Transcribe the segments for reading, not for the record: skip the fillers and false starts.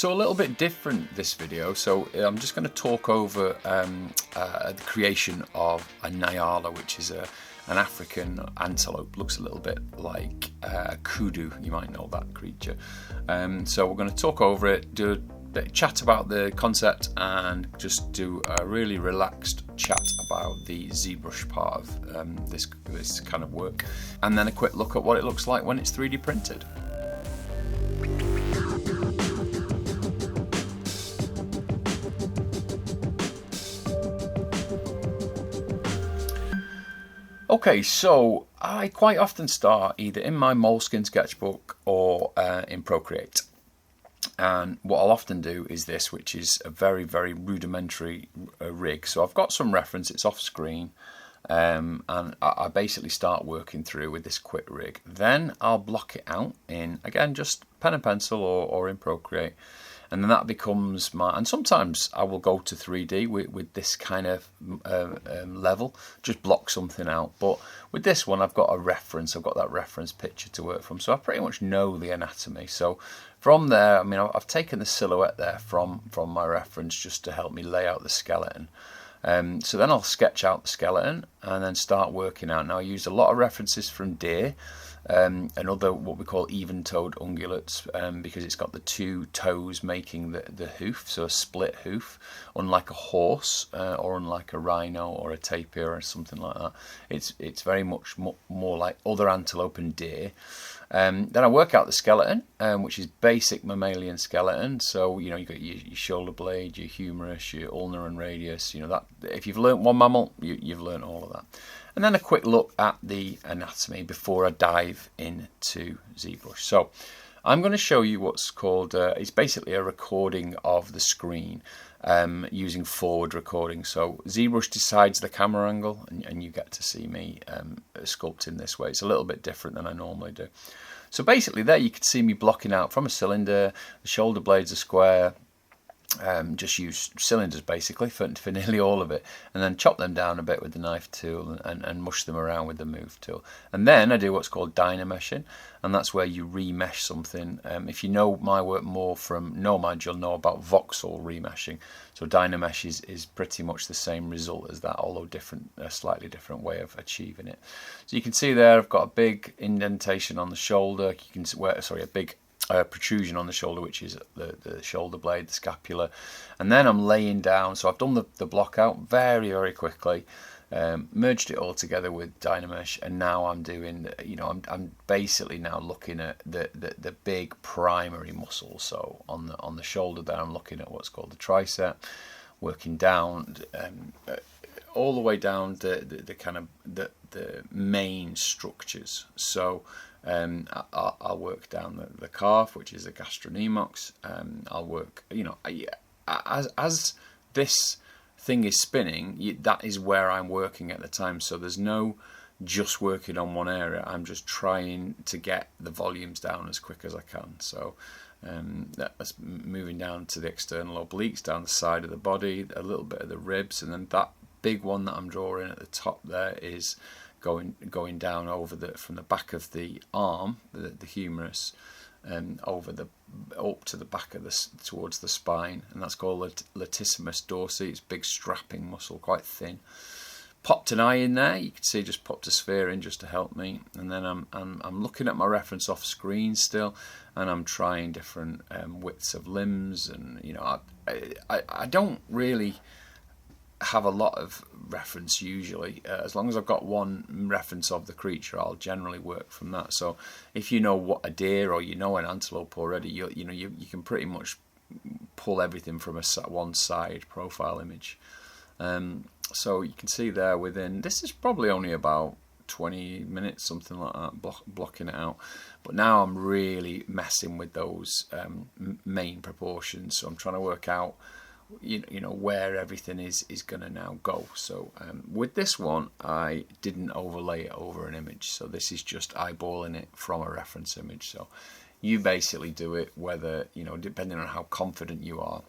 So a little bit different this video, so I'm just going to talk over the creation of a Nyala, which is an African antelope. Looks a little bit like a kudu, you might know that creature. So we're going to talk over it, do a bit of chat about the concept, and just do a really relaxed chat about the ZBrush part of this kind of work, and then a quick look at what it looks like when it's 3D printed. Okay, so I quite often start either in my Moleskine sketchbook or in Procreate. And what I'll often do is this, which is a very, very rudimentary rig. So I've got some reference, it's off screen, and I basically start working through with this quick rig. Then I'll block it out in, again, just pen and pencil or in Procreate. And then that becomes my, and sometimes I will go to 3D with this kind of level, just block something out. But with this one, I've got a reference, I've got that reference picture to work from. So I pretty much know the anatomy. So from there, I mean, I've taken the silhouette there from my reference just to help me lay out the skeleton. So then I'll sketch out the skeleton and then start working out. Now I use a lot of references from deer. And other what we call even-toed ungulates, because it's got the two toes making the hoof, so a split hoof, unlike a horse or unlike a rhino or a tapir or something like that. It's very much more like other antelope and deer. Then I work out the skeleton, which is basic mammalian skeleton. So you know you've got your shoulder blade, your humerus, your ulnar and radius. You know that if you've learnt one mammal, you've learnt all of that. And then a quick look at the anatomy before I dive into ZBrush. So I'm going to show you what's called, it's basically a recording of the screen using forward recording. So ZBrush decides the camera angle and you get to see me sculpting this way. It's a little bit different than I normally do. So basically there you can see me blocking out from a cylinder, the shoulder blades are square. Just use cylinders basically for nearly all of it, and then chop them down a bit with the knife tool and mush them around with the move tool. And then I do what's called dynameshing, and that's where you remesh something. If you know my work more from Nomad, you'll know about voxel remeshing. So dynamesh is pretty much the same result as that, although a slightly different way of achieving it. So you can see there I've got a big indentation on the shoulder. You can see a big protrusion on the shoulder, which is the shoulder blade, the scapula, and then I'm laying down. So I've done the block out very, very quickly, merged it all together with Dynamesh, and now I'm doing, I'm basically now looking at the big primary muscles. So on the shoulder there, I'm looking at what's called the tricep, working down all the way down the kind of the main structures. So I'll work down the calf, which is the gastrocnemius. I'll work, as this thing is spinning, that is where I'm working at the time. So there's no just working on one area. I'm just trying to get the volumes down as quick as I can. So that's moving down to the external obliques, down the side of the body, a little bit of the ribs, and then that big one that I'm drawing at the top there is going down over from the back of the arm, the humerus, up to the back of towards the spine, and that's called latissimus dorsi. It's a big strapping muscle, quite thin. Popped an eye in there. You can see just popped a sphere in just to help me, and then I'm looking at my reference off screen still, and I'm trying different widths of limbs, and I don't really have a lot of reference usually. As long as I've got one reference of the creature, I'll generally work from that. So if you know what a deer or an antelope already, you can pretty much pull everything from one side profile image. So you can see there this is probably only about 20 minutes, something like that, blocking it out. But now I'm really messing with those main proportions. So I'm trying to work out where everything is going to now go. So with this one, I didn't overlay it over an image, so this is just eyeballing it from a reference image. So you basically do it whether depending on how confident you are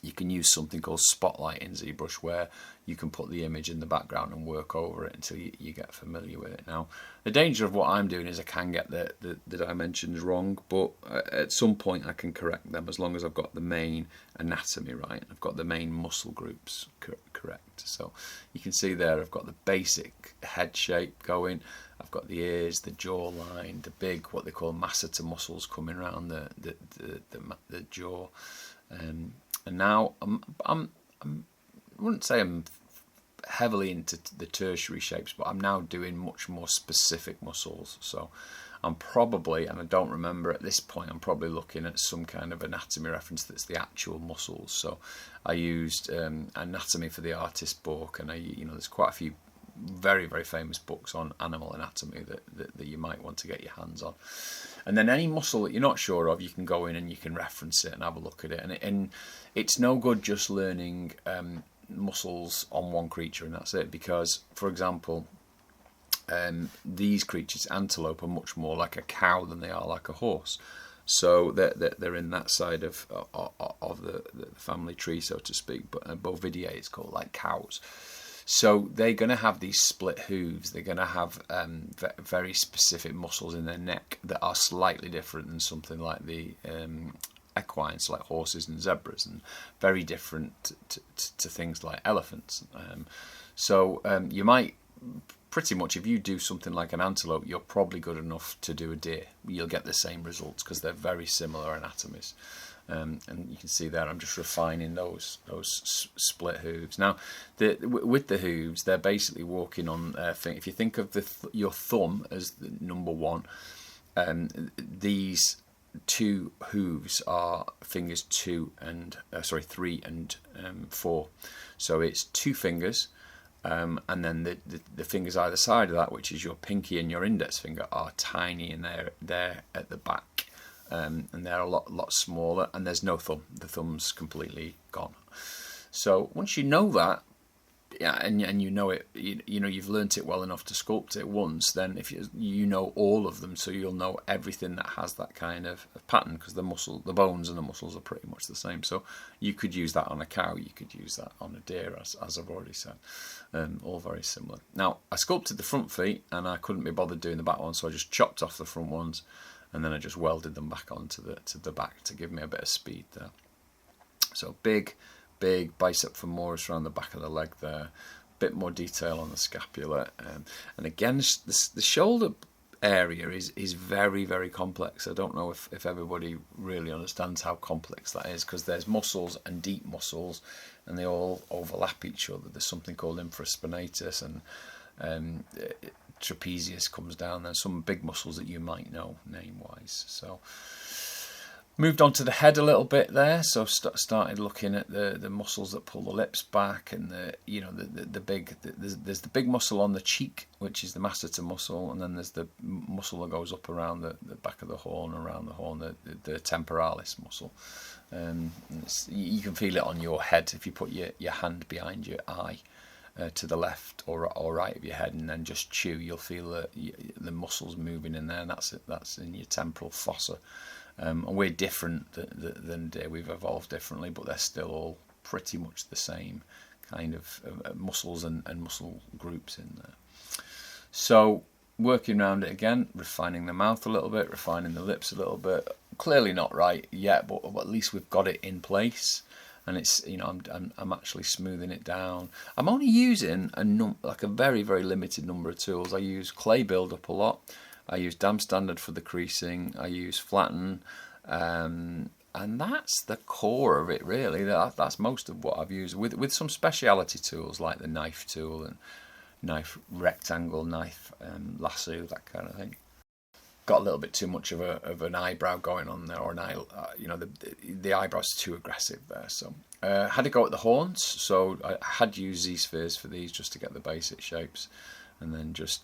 You can use something called Spotlight in ZBrush, where you can put the image in the background and work over it until you get familiar with it. Now, the danger of what I'm doing is I can get the dimensions wrong, but at some point I can correct them as long as I've got the main anatomy right. I've got the main muscle groups correct. So you can see there I've got the basic head shape going. I've got the ears, the jawline, the big, what they call masseter muscles coming around the jaw. And now I wouldn't say I'm heavily into the tertiary shapes, but I'm now doing much more specific muscles. So I'm probably, and I don't remember at this point, I'm probably looking at some kind of anatomy reference that's the actual muscles. So I used Anatomy for the Artist book, and there's quite a few very, very famous books on animal anatomy that you might want to get your hands on. And then any muscle that you're not sure of, you can go in and you can reference it and have a look at it. And it's no good just learning muscles on one creature and that's it, because, for example, these creatures, antelope, are much more like a cow than they are like a horse. So they're in that side of the family tree, so to speak. But Bovidae, it's called, like cows. So they're going to have these split hooves. They're going to have very specific muscles in their neck that are slightly different than something like the equines, like horses and zebras, and very different to things like elephants. So you might, pretty much, if you do something like an antelope, you're probably good enough to do a deer. You'll get the same results because they're very similar anatomies. And you can see there I'm just refining those split hooves. Now, with the hooves, they're basically walking on. If you think of your thumb as the number one, these two hooves are fingers 3 and 4. So it's 2 fingers, and then the fingers either side of that, which is your pinky and your index finger, are tiny, and they're at the back. And they're a lot smaller, and there's no thumb. The thumb's completely gone. So once you know that, yeah, and you know it, you've learnt it well enough to sculpt it once, then if you know all of them, so you'll know everything that has that kind of pattern, because the bones and the muscles are pretty much the same. So you could use that on a cow, you could use that on a deer, as I've already said. All very similar. Now, I sculpted the front feet, and I couldn't be bothered doing the back ones, so I just chopped off the front ones, and then I just welded them back onto the back to give me a bit of speed there. So big bicep femoris around the back of the leg there, a bit more detail on the scapula, and again the shoulder area is very, very complex. I don't know if everybody really understands how complex that is, because there's muscles and deep muscles, and they all overlap each other. There's something called infraspinatus, and trapezius comes down. There's some big muscles that you might know name-wise. So moved on to the head a little bit there. So started looking at the muscles that pull the lips back, and there's the big muscle on the cheek, which is the masseter muscle, and then there's the muscle that goes up around the back of the horn, around the horn, the temporalis muscle. You can feel it on your head if you put your hand behind your eye. To the left or right of your head, and then just chew, you'll feel the muscles moving in there, and that's in your temporal fossa. And we're different than deer. We've evolved differently, but they're still all pretty much the same kind of muscles and muscle groups in there. So working around it again, refining the mouth a little bit, refining the lips a little bit. Clearly not right yet, but at least we've got it in place. And it's, I'm actually smoothing it down. I'm only using a very, very limited number of tools. I use clay build-up a lot. I use damp standard for the creasing. I use flatten, and that's the core of it, really. That's most of what I've used, with some speciality tools like the knife tool and knife rectangle, knife lasso, that kind of thing. Got a little bit too much of an eyebrow going on there, or an eye, the eyebrow's too aggressive there. So had to go at the horns. So I had used Z-spheres for these just to get the basic shapes, and then just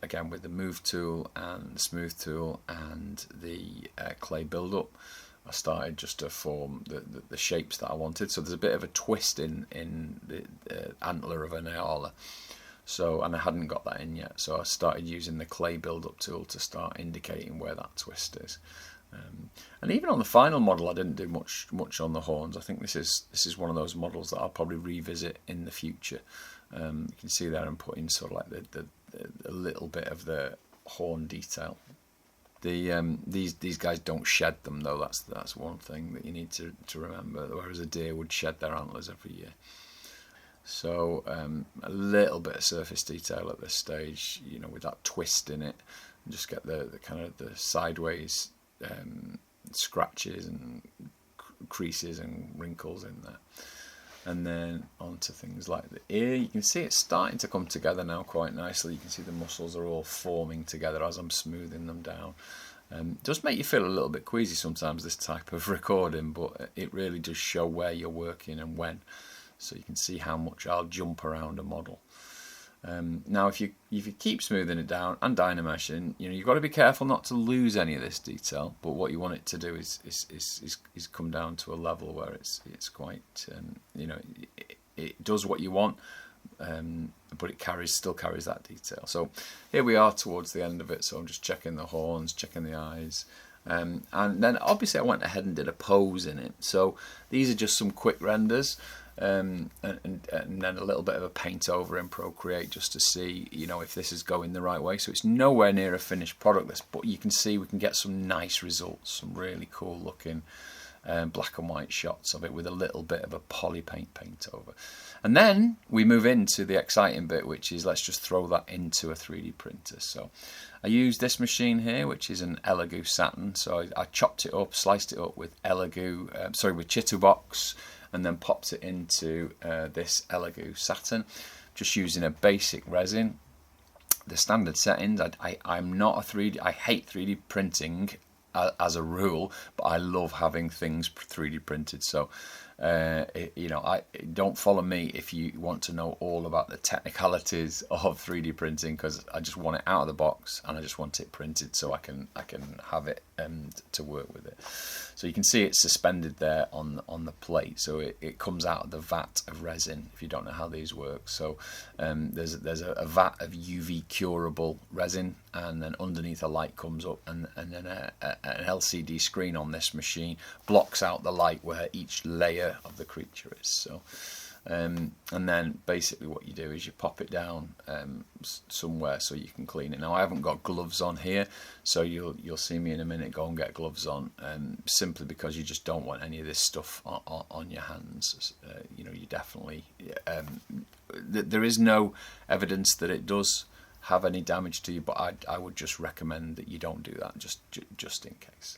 again with the move tool and the smooth tool and the clay build-up, I started just to form the shapes that I wanted. So there's a bit of a twist in the antler of a Nyala. So, and I hadn't got that in yet, so I started using the clay build-up tool to start indicating where that twist is. And even on the final model, I didn't do much on the horns. I think this is one of those models that I'll probably revisit in the future. You can see there I'm putting sort of like a little bit of the horn detail. These guys don't shed them though. That's one thing that you need to remember. Whereas a deer would shed their antlers every year. So a little bit of surface detail at this stage, you know, with that twist in it, and just get the kind of the sideways scratches and creases and wrinkles in there. And then onto things like the ear. You can see it's starting to come together now quite nicely. You can see the muscles are all forming together as I'm smoothing them down. It does make you feel a little bit queasy sometimes, this type of recording, but it really does show where you're working and when. So you can see how much I'll jump around a model. Now, if you keep smoothing it down and dynameshing, you know, you've got to be careful not to lose any of this detail. But what you want it to do is come down to a level where it's quite, you know, it does what you want, but it still carries that detail. So here we are towards the end of it. So I'm just checking the horns, checking the eyes. And then obviously I went ahead and did a pose in it. So these are just some quick renders. And then a little bit of a paint over in Procreate just to see, you know, if this is going the right way. So it's nowhere near a finished product, this, but you can see we can get some nice results, some really cool looking black and white shots of it with a little bit of a poly paint over. And then we move into the exciting bit, which is let's just throw that into a 3D printer. So I use this machine here, which is an Elegoo Saturn. So I chopped it up, sliced it up with with Chitubox, and then popped it into this Elegoo Saturn, just using a basic resin. The standard settings, I'm not a 3D, I hate 3D printing as a rule, but I love having things 3D printed. So, you know, don't follow me if you want to know all about the technicalities of 3D printing, because I just want it out of the box and I just want it printed so I can have it to work with it. So you can see it's suspended there on the plate, so it comes out of the vat of resin, if you don't know how these work. So there's a vat of UV curable resin, and then underneath a light comes up, and then an LCD screen on this machine blocks out the light where each layer of the creature is. So and then basically what you do is you pop it down somewhere so you can clean it. Now I haven't got gloves on here, so you'll see me in a minute go and get gloves on, simply because you just don't want any of this stuff on your hands. You know, you definitely there is no evidence that it does have any damage to you, but I would just recommend that you don't do that, just in case.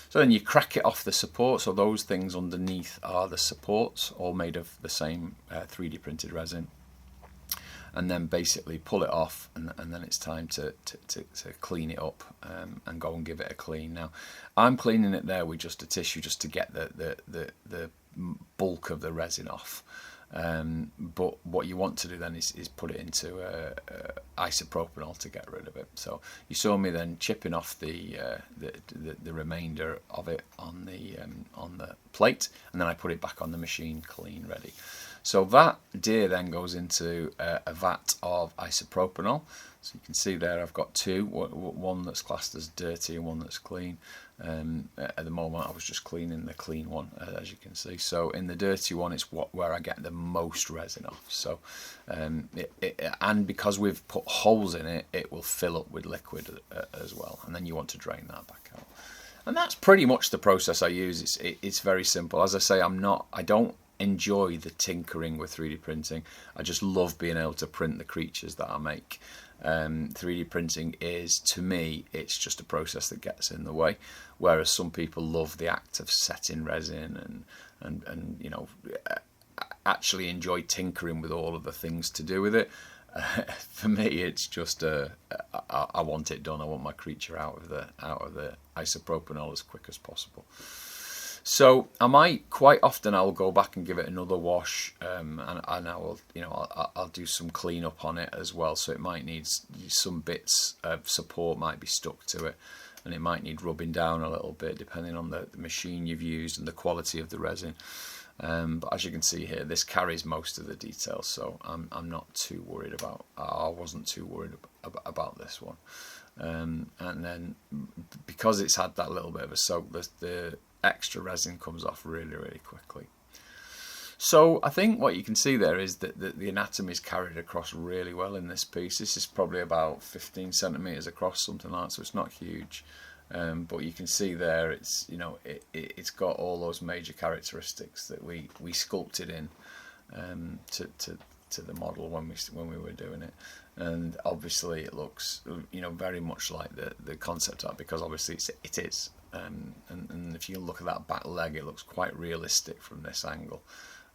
So then you crack it off the support. So those things underneath are the supports, all made of the same 3D printed resin. And then basically pull it off, and then it's time to clean it up and go and give it a clean. Now I'm cleaning it there with just a tissue, just to get the bulk of the resin off. But what you want to do then is put it into isopropanol to get rid of it. So you saw me then chipping off the remainder of it on the plate, and then I put it back on the machine clean, ready. So that deer then goes into a vat of isopropanol. So you can see there I've got two, one that's classed as dirty and one that's clean. At the moment I was just cleaning the clean one, as you can see. So in the dirty one, it's where I get the most resin off. So and because we've put holes in it, it will fill up with liquid as well, and then you want to drain that back out. And that's pretty much the process I use. It's very simple. As I say, I don't enjoy the tinkering with 3D printing. I just love being able to print the creatures that I make. 3D printing is, to me, it's just a process that gets in the way, whereas some people love the act of setting resin and you know, actually enjoy tinkering with all of the things to do with it. For me, it's just I want it done. I want my creature out of the isopropanol as quick as possible. So I might quite often I'll go back and give it another wash, and I will, you know, I'll do some cleanup on it as well. So it might need some bits of support might be stuck to it, and it might need rubbing down a little bit depending on the machine you've used and the quality of the resin. But as you can see here, this carries most of the details, so I'm not too worried about. I wasn't too worried about this one. and then because it's had that little bit of a soak, the extra resin comes off really quickly. So I think what you can see there is that the anatomy is carried across really well in this piece. This is probably about 15 centimeters across, something like that, so it's not huge. But you can see there, it's, you know, it's got all those major characteristics that we sculpted in to the model when we were doing it. And obviously it looks, you know, very much like the concept art, because obviously it is. And if you look at that back leg, it looks quite realistic from this angle.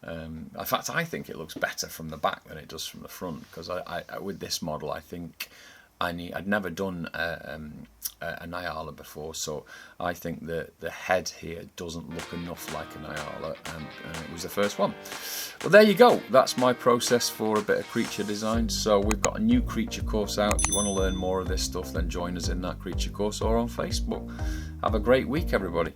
In fact, I think it looks better from the back than it does from the front, because I with this model, I think I'd never done a Nyala before, so I think the head here doesn't look enough like a Nyala, and it was the first one. Well, there you go. That's my process for a bit of creature design. So we've got a new creature course out. If you want to learn more of this stuff, then join us in that creature course or on Facebook. Have a great week, everybody.